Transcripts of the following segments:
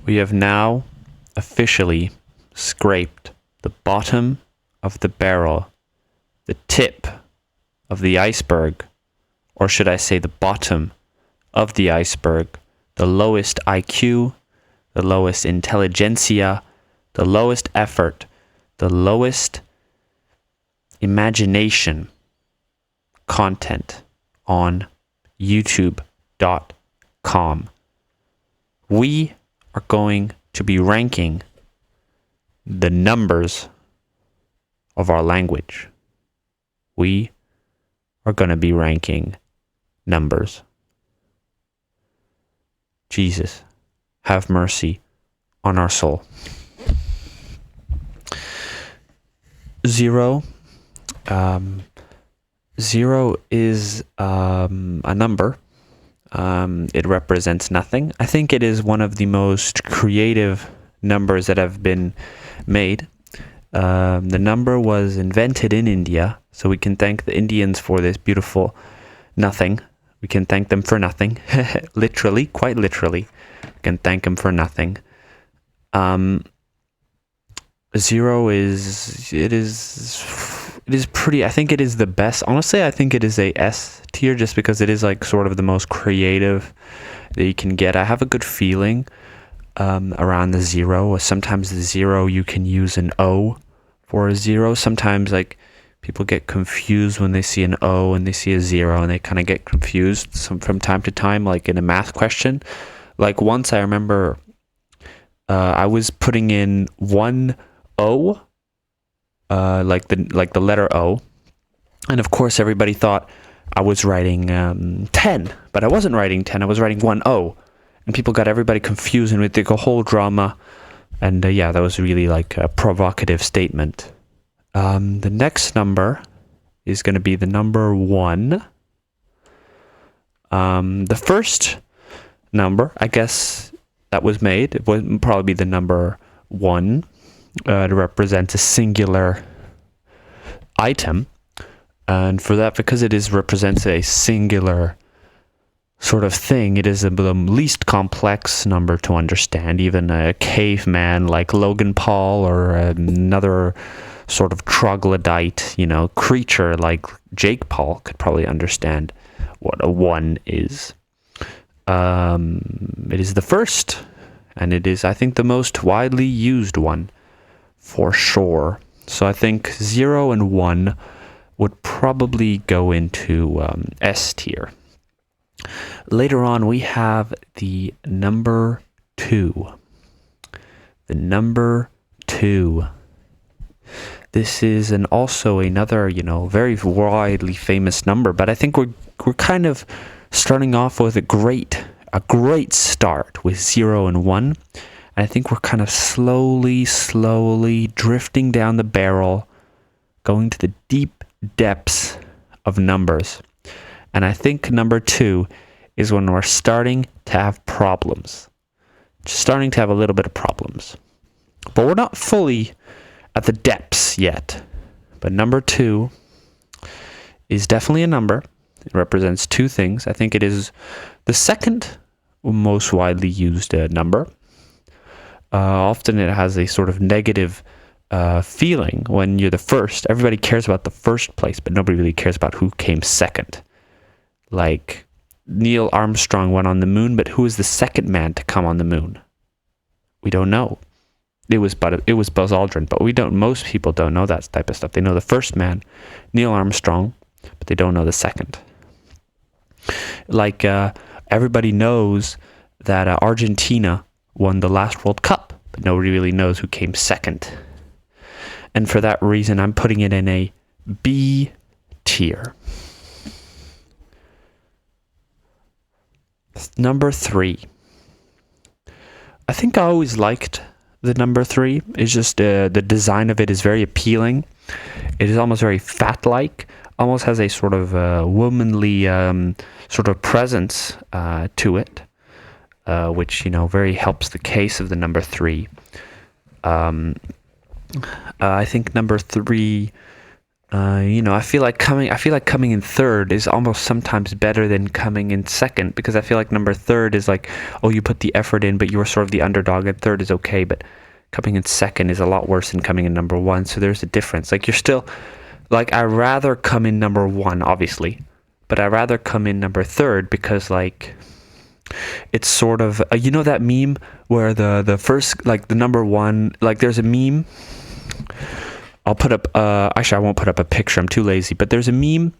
We have now officially scraped the bottom of the barrel, the tip of the iceberg, or should I say the bottom of the iceberg, the lowest IQ, the lowest intelligentsia, the lowest effort, the lowest imagination content on youtube.com. We are going to be ranking the numbers of our language. We are going to be ranking numbers. Jesus, have mercy on our soul. 0. 0 is a number. It represents nothing. I think it is one of the most creative numbers that have been made. The number was invented in India, so we can thank the Indians for this beautiful nothing. We can thank them for nothing. Literally, quite literally. We can thank them for nothing. 0 is pretty, I think it is the best. Honestly, I think it is a S tier just because it is like sort of the most creative that you can get. I have a good feeling around the 0. Sometimes the 0 you can use an O for a 0. Sometimes like people get confused when they see an O and they see a 0 and they kind of get confused from time to time, like in a math question. Like once I remember I was putting in 1 O, like the letter O, and of course everybody thought I was writing 10, but I wasn't writing 10. I was writing 1 O, and people got everybody confused and we did a whole drama. And yeah, that was really like a provocative statement. The next number is going to be the number 1. The first number, I guess, that was made, it would probably be the number 1 to represent a singular item. And for that, because it represents a singular sort of thing, it is the least complex number to understand. Even a caveman like Logan Paul or another sort of troglodyte, creature like Jake Paul could probably understand what a 1 is. It is the first, and it is, I think, the most widely used one for sure. So I think 0 and 1 would probably go into S tier. Later on, we have the number 2. The number 2. This is also another, very widely famous number, but I think we're kind of starting off with a great start with 0 and 1. And I think we're kind of slowly drifting down the barrel, going to the deep depths of numbers. And I think number 2 is when we're starting to have problems. Starting to have a little bit of problems. But we're not fully at the depths yet. But number 2 is definitely a number. It represents 2 things. I think it is the second most widely used number. Often it has a sort of negative feeling when you're the first. Everybody cares about the first place, but nobody really cares about who came second. Like Neil Armstrong went on the moon, but who was the second man to come on the moon? We don't know. It was Buzz Aldrin, but most people don't know that type of stuff. They know the first man, Neil Armstrong, but they don't know the second. Like everybody knows that Argentina won the last World Cup, but nobody really knows who came second. And for that reason, I'm putting it in a B tier. Number 3. I think I always liked the number 3. It's just the design of it is very appealing. It is almost very fat-like. Almost has a sort of womanly sort of presence to it, which very helps the case of the number 3. I think number 3 I feel like coming in third is almost sometimes better than coming in second, because I feel like number third is like, oh, you put the effort in, but you were sort of the underdog, and third is okay, but coming in second is a lot worse than coming in number one. So there's a difference. Like, you're still, like, I'd rather come in number one, obviously, but I'd rather come in number third, because, like, it's sort of, that meme where the first, like, the number one, like, there's a meme. I'll put up, actually I won't put up a picture, I'm too lazy, but there's a meme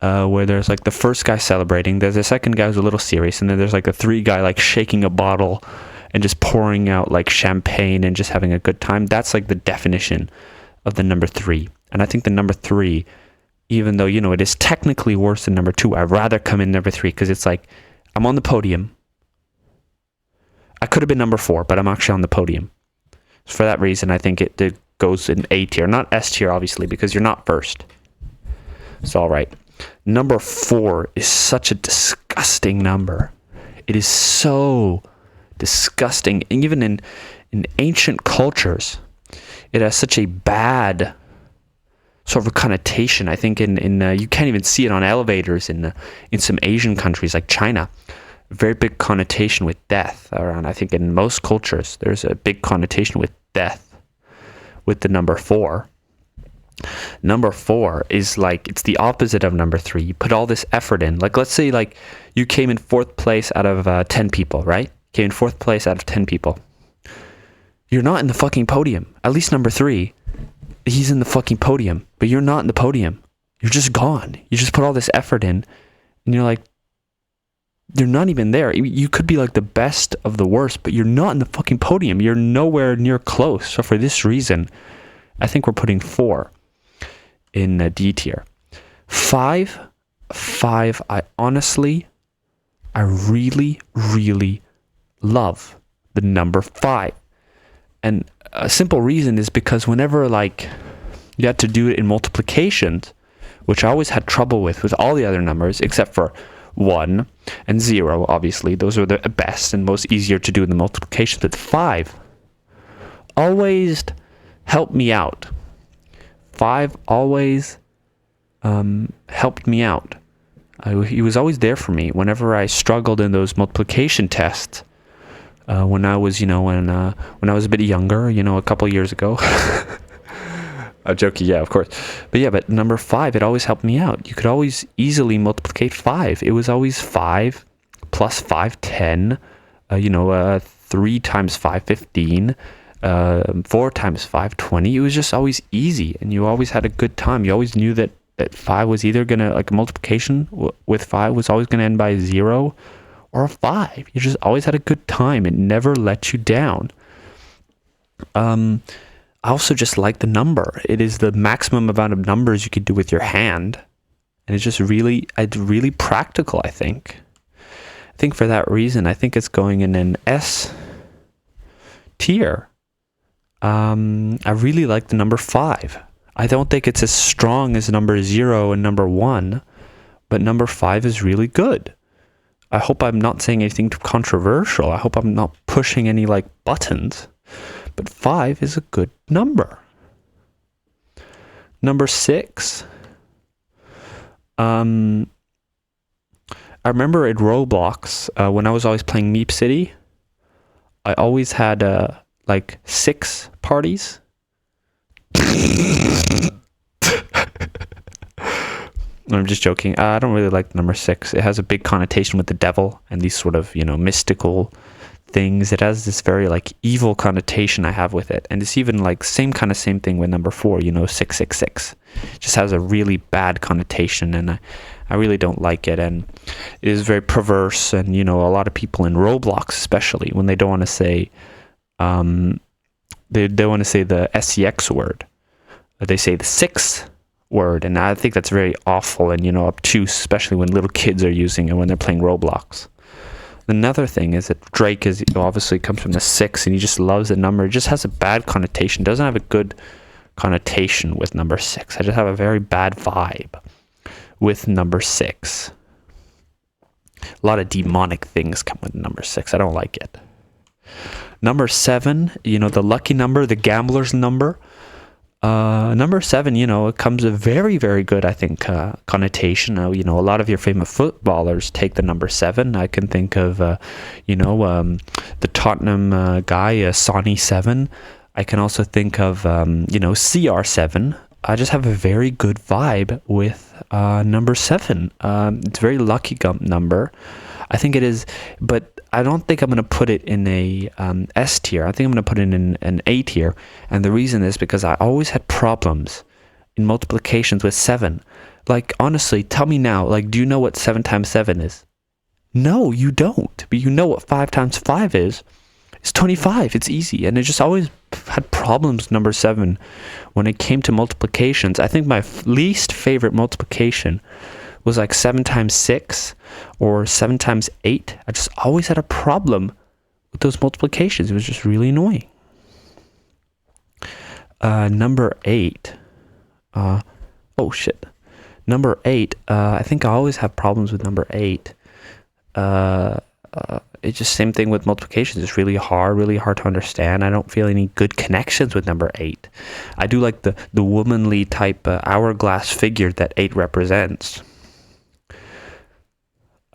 where there's like the first guy celebrating, there's a second guy who's a little serious, and then there's like a three guy like shaking a bottle and just pouring out like champagne and just having a good time. That's like the definition of the number three. And I think the number three, even though, it is technically worse than number two, I'd rather come in number three, because it's like, I'm on the podium. I could have been number four, but I'm actually on the podium. So for that reason, I think it goes in A tier, not S tier, obviously, because you're not first. It's all right. Number 4 is such a disgusting number. It is so disgusting. And even in ancient cultures, it has such a bad sort of connotation. I think in you can't even see it on elevators in some Asian countries like China. Very big connotation with death around. I think in most cultures, there's a big connotation with death with the number 4. Number 4 is like, it's the opposite of number 3. You put all this effort in. Like, let's say like you came in 4th place out of 10 people, right? Came in 4th place out of 10 people. You're not in the fucking podium. At least number 3, he's in the fucking podium, but you're not in the podium. You're just gone. You just put all this effort in, and you're like, you're not even there. You could be like the best of the worst, but you're not in the fucking podium. You're nowhere near close. So for this reason, I think we're putting 4 in D tier. 5, I really, really love the number 5. And a simple reason is because whenever like you had to do it in multiplications, which I always had trouble with all the other numbers except for 1 and 0, obviously. Those are the best and most easier to do in the multiplication. But 5 always helped me out. 5 always helped me out. He was always there for me whenever I struggled in those multiplication tests. When I was, when I was a bit younger, a couple years ago. I'm joking, yeah, of course. But number 5, it always helped me out. You could always easily multiplicate 5. It was always 5 plus 5, 10. 3 times 5, 15. 4 times 5, 20. It was just always easy, and you always had a good time. You always knew that 5 was either going to, like, multiplication with 5 was always going to end by 0 or a 5. You just always had a good time. It never let you down. I also just like the number. It is the maximum amount of numbers you could do with your hand. And it's just really practical, I think. I think for that reason, I think it's going in an S tier. I really like the number 5. I don't think it's as strong as number 0 and number 1, but number 5 is really good. I hope I'm not saying anything too controversial. I hope I'm not pushing any like buttons. But 5 is a good number. Number 6. I remember at Roblox, when I was always playing Meep City, I always had like 6 parties. I'm just joking. I don't really like number 6. It has a big connotation with the devil and these sort of, mystical things. It has this very like evil connotation I have with it, and it's even like same thing with number 4. 666 just has a really bad connotation, and I really don't like it, and it is very perverse. And a lot of people in Roblox, especially when they don't want to say they don't want to say the SEX word, they say the 6 word, and I think that's very awful and obtuse, especially when little kids are using it when they're playing Roblox. Another thing is that Drake is obviously comes from the 6, and he just loves the number. It just has a bad connotation. Doesn't have a good connotation with number 6. I just have a very bad vibe with number 6. A lot of demonic things come with number 6. I don't like it. Number 7, the lucky number, the gambler's number. Number 7, it comes a very, very good, I think, connotation. A lot of your famous footballers take the number 7. I can think of, the Tottenham guy, Sonny 7. I can also think of, CR7. I just have a very good vibe with number 7. It's a very lucky number. I think it is, but I don't think I'm going to put it in a S tier. I think I'm going to put it in an A tier. And the reason is because I always had problems in multiplications with 7. Like, honestly, tell me now, like, do you know what 7 times 7 is? No, you don't. But you know what 5 times 5 is. It's 25. It's easy. And I just always had problems with number 7 when it came to multiplications. I think my least favorite multiplication was like 7 times 6 or 7 times 8. I just always had a problem with those multiplications. It was just really annoying. Number 8. Number 8. I think I always have problems with number 8. It's just same thing with multiplications. It's really hard to understand. I don't feel any good connections with number 8. I do like the womanly type hourglass figure that 8 represents.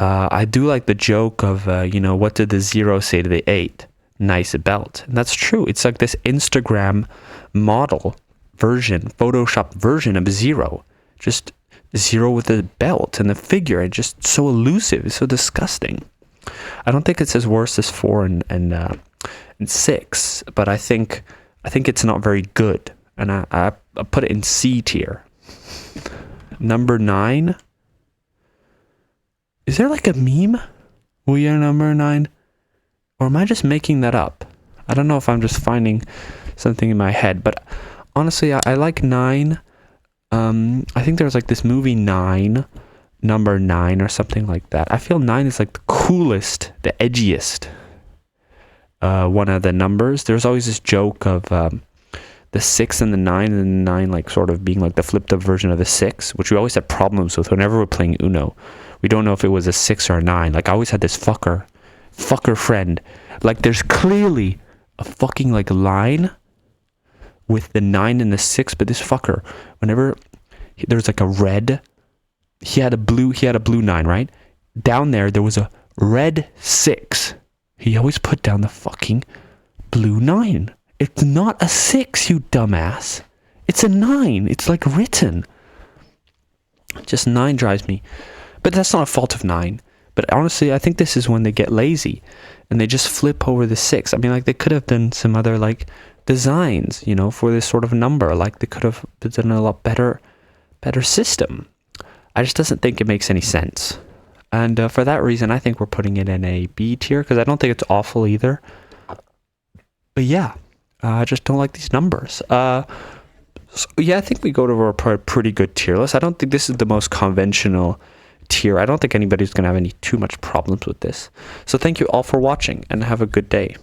I do like the joke of, what did the 0 say to the 8? Nice belt. And that's true. It's like this Instagram model version, Photoshop version of 0. Just 0 with the belt and the figure. And just so elusive. It's so disgusting. I don't think it's as worse as 4 and 6, but I think it's not very good. And I put it in C tier. Number 9. Is there like a meme? We are number 9? Or am I just making that up? I don't know if I'm just finding something in my head, but honestly, I like 9. I think there's like this movie 9, number 9 or something like that. I feel 9 is like the coolest, the edgiest one of the numbers. There's always this joke of the 6 and the 9, and the 9 like sort of being like the flipped up version of the 6, which we always had problems with whenever we're playing Uno. We don't know if it was a 6 or a 9. Like, I always had this fucker friend. Like, there's clearly a fucking, like, line with the 9 and the 6, but this fucker, whenever there's, like, a red, he had a blue 9, right? Down there was a red 6. He always put down the fucking blue 9. It's not a 6, you dumbass. It's a 9. It's, like, written. Just 9 drives me. But that's not a fault of 9. But honestly, I think this is when they get lazy and they just flip over the 6. I mean, like, they could have done some other, like, designs, for this sort of number. Like, they could have done a lot better system. I just doesn't think it makes any sense. And for that reason, I think we're putting it in a B tier because I don't think it's awful either. But yeah, I just don't like these numbers. So, yeah, I think we go to a pretty good tier list. I don't think this is the most conventional tier. I don't think anybody's going to have too much problems with this. So thank you all for watching and have a good day.